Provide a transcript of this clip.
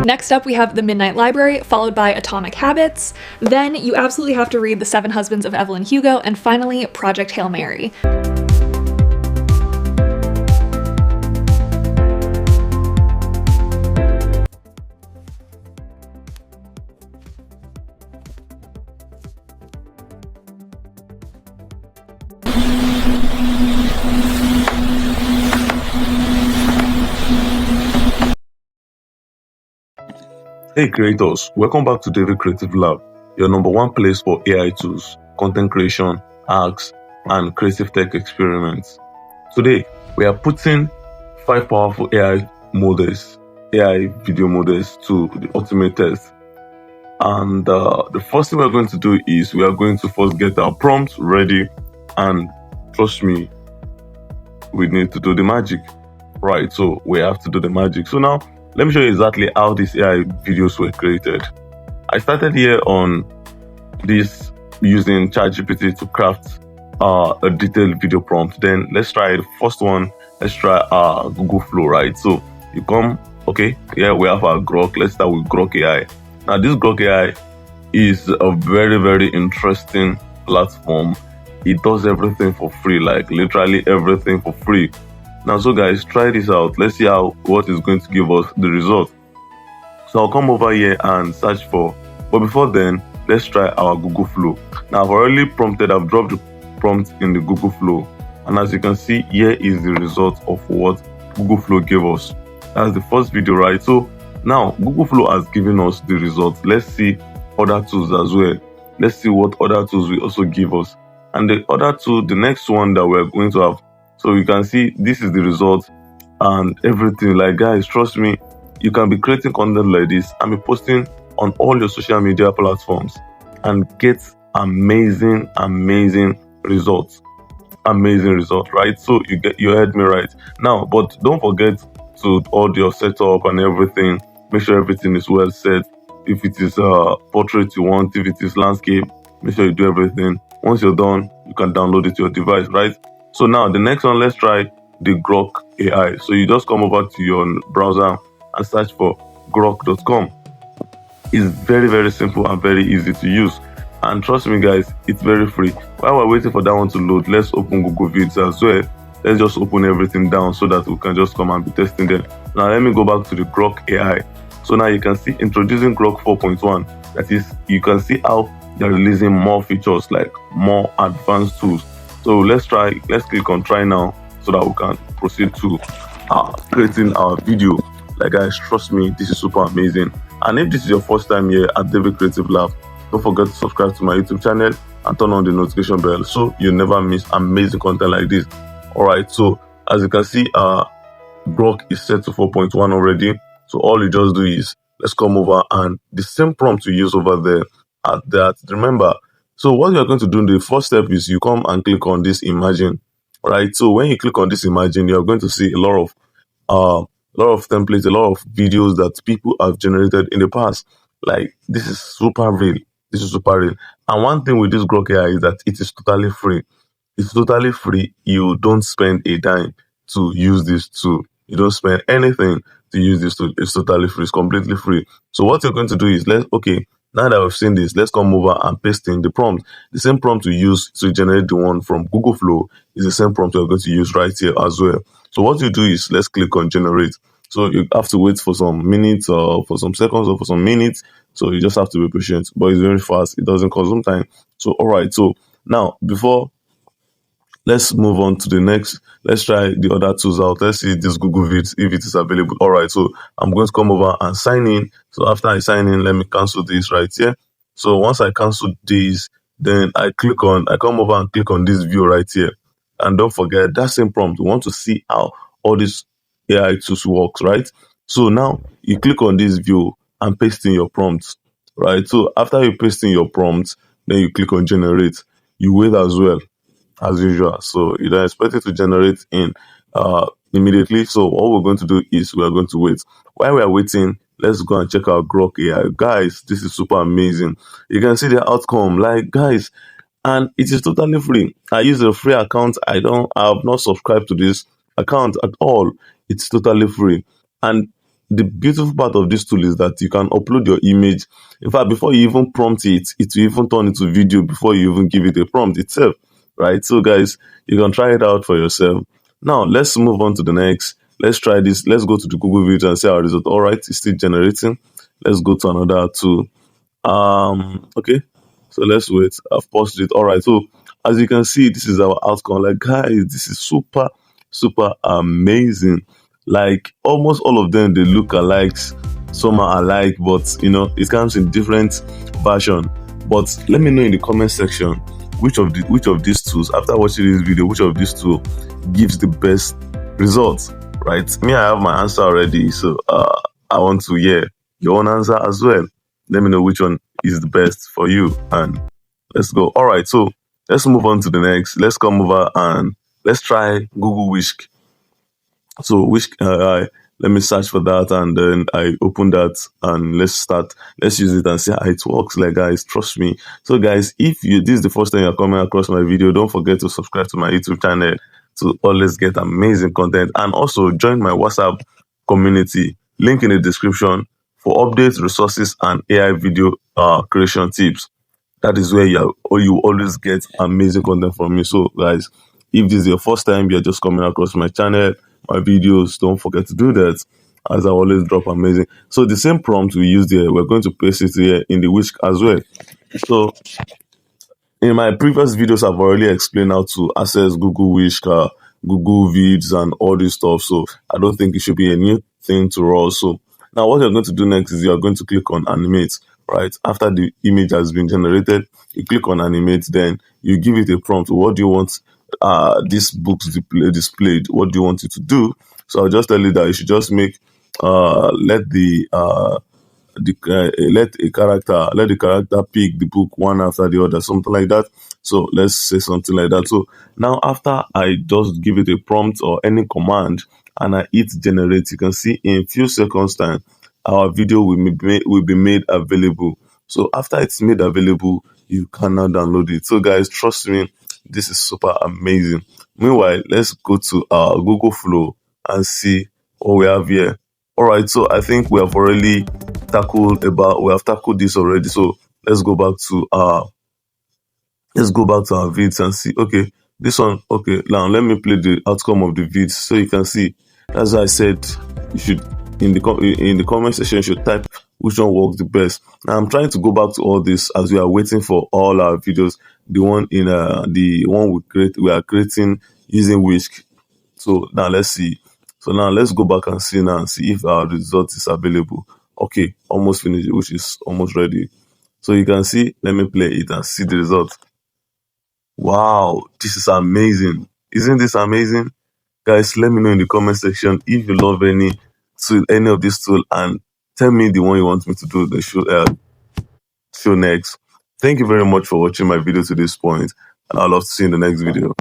Next up, we have The Midnight Library, followed by Atomic Habits. Then you absolutely have to read The Seven Husbands of Evelyn Hugo, and finally, Project Hail Mary. Hey creators, welcome back to David Creative Lab, your number one place for AI tools, content creation, hacks, and creative tech experiments. Today, we are putting 5 powerful AI video models to the ultimate test. And the first thing we're going to do is we are going to first get our prompts ready, and trust me, we need to do the magic. Right, so we have to do the magic. So now, let me show you exactly how these AI videos were created. I started here on this using ChatGPT to craft a detailed video prompt. Then let's try the first one. Let's try Google Flow, right? So you come, okay, here we have our Grok. Let's start with Grok AI. Now this Grok AI is a very, very interesting platform. It does everything for free, like literally everything for free. Now, so guys, try this out. Let's see what is going to give us the result. So I'll come over here and search for, but before then, let's try our Google Flow. Now I've already prompted, I've dropped the prompt in the Google Flow. And as you can see, here is the result of what Google Flow gave us. That's the first video, right? So now Google Flow has given us the result. Let's see other tools as well. Let's see what other tools will also give us. And the other tool, the next one that we're going to have, so you can see this is the result and everything. Like guys, trust me, you can be creating content like this and be posting on all your social media platforms and get amazing results. Amazing result, right? So you heard me right. Now, but don't forget to add your setup and everything. Make sure everything is well set. If it is a portrait you want, if it is landscape, make sure you do everything. Once you're done, you can download it to your device, right? So now the next one, let's try the Grok AI. So you just come over to your browser and search for grok.com. It's very, very simple and very easy to use. And trust me guys, it's very free. While we're waiting for that one to load, let's open Google Vids as well. Let's just open everything down so that we can just come and be testing them. Now let me go back to the Grok AI. So now you can see introducing Grok 4.1. That is, you can see how they're releasing more features, like more advanced tools. So let's click on try now so that we can proceed to creating our video. Like guys, trust me, this is super amazing. And if this is your first time here at David Creative Lab, don't forget to subscribe to my YouTube channel and turn on the notification bell so you never miss amazing content like this. Alright, so as you can see, Grok is set to 4.1 already. So all you just do is, let's come over and the same prompt we use over there at that. Remember, so what you're going to do, the first step is you come and click on this imagine, right? So when you click on this imagine, you're going to see a lot of templates, a lot of videos that people have generated in the past. Like this is super real. This is super real. And one thing with this Grok AI is that it is totally free. It's totally free. You don't spend a dime to use this tool. You don't spend anything to use this tool. It's totally free. It's completely free. So what you're going to do is now that we've seen this, let's come over and paste in the prompt. The same prompt we use to generate the one from Google Flow is the same prompt we're going to use right here as well. So what you do is, let's click on generate. So you have to wait for some minutes or for some seconds or for some minutes. So you just have to be patient, but it's very fast. It doesn't consume time. So, all right. So now let's move on to the next. Let's try the other tools out. Let's see this Google Vids, if it is available. All right, so I'm going to come over and sign in. So after I sign in, let me cancel this right here. So once I cancel this, then I come over and click on this view right here. And don't forget that same prompt. We want to see how all these AI tools works, right? So now you click on this view and paste in your prompts, right? So after you paste in your prompts, then you click on generate. You wait as well, as usual. So you don't expect it to generate in immediately. So what we're going to do is we are going to wait. While we are waiting, let's go and check out Grok AI. Guys, this is super amazing. You can see the outcome, like guys, and it is totally free. I use a free account. I have not subscribed to this account at all. It's totally free. And the beautiful part of this tool is that you can upload your image. In fact, before you even prompt it, it will even turn into video before you even give it a prompt itself, right? So guys, you can try it out for yourself. Now let's move on to the next. Let's try this. Let's go to the Google Vids and see our result. All right, it's still generating. Let's go to another tool. Okay, so let's wait. I've paused it. All right, so as you can see, this is our outcome. Like, guys, this is super, super amazing. Like, almost all of them, they look alike. Some are alike, but it comes in different version. But let me know in the comment section which of these tools, after watching this video, which of these two gives the best results, right? Me, I have my answer already, so I want to hear your own answer as well. Let me know which one is the best for you, and let's go. All right, so let's move on to the next. Let's come over and let's try Google Wisk. So Wisk AI, let me search for that, and then I open that, and let's use it and see how it works. Like, guys, trust me. So guys, if this is the first time you're coming across my video, don't forget to subscribe to my YouTube channel to always get amazing content, and also join my WhatsApp community, link in the description, for updates, resources, and AI video creation tips. That is where you always get amazing content from me. So guys, if this is your first time you're just coming across my channel, my videos, don't forget to do that, as I always drop amazing. So the same prompt we used here, we're going to paste it here in the Wisk as well. So in my previous videos, I've already explained how to access Google Wish, Google Vids, and all this stuff. So I don't think it should be a new thing to us. So now what you're going to do next is you're going to click on animate, right? After the image has been generated, you click on animate, then you give it a prompt. What do you want this book displayed? What do you want it to do? So I'll just tell you that you should just make let the character pick the book one after the other, something like that. So let's say something like that. So now after I just give it a prompt or any command and I hit generate, you can see in few seconds time our video will be made available. So after it's made available, you can now download it. So guys, trust me, this is super amazing. Meanwhile, let's go to our Google Flow and see what we have here. All right, so I think we have tackled this already. So let's go back to our vids and see. Okay, this one. Okay, now let me play the outcome of the vids so you can see. As I said, you should in the comment section you should type which one works the best. Now I'm trying to go back to all this as we are waiting for all our videos. The one we are creating using Wisk. So now let's see. So now let's go back and see if our result is available. Okay, almost finished, which is almost ready. So you can see, let me play it and see the result. Wow, this is amazing. Isn't this amazing? Guys, let me know in the comment section if you love any of this tool, and tell me the one you want me to do the show next. Thank you very much for watching my video to this point, and I'd love to see you in the next video.